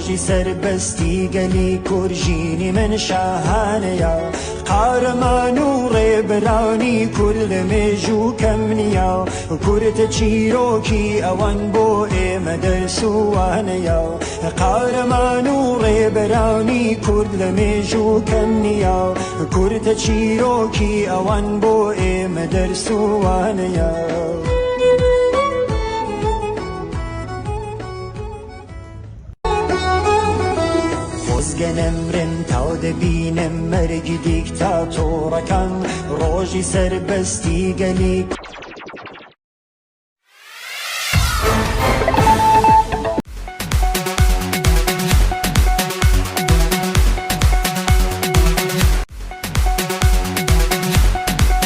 ڕۆژی سەربەستی گەلی کورژینی من شاهانەیە قارەمان و ڕێبرانی کورد لە مێژوو کەم نییە کورتە چیرۆکی ئەوان بۆ ئێمە دەرسوانەیە قارەمان و ڕێبرانی کورد لە مێژوو کەم نییە کورتە چیرۆکی ئەوان بۆ ئێمە دەرسوانەیە خۆزگەنەمرن تا دەبینم مەرگی دیکتاتۆرەکان ڕۆژی سەربەستی گەلی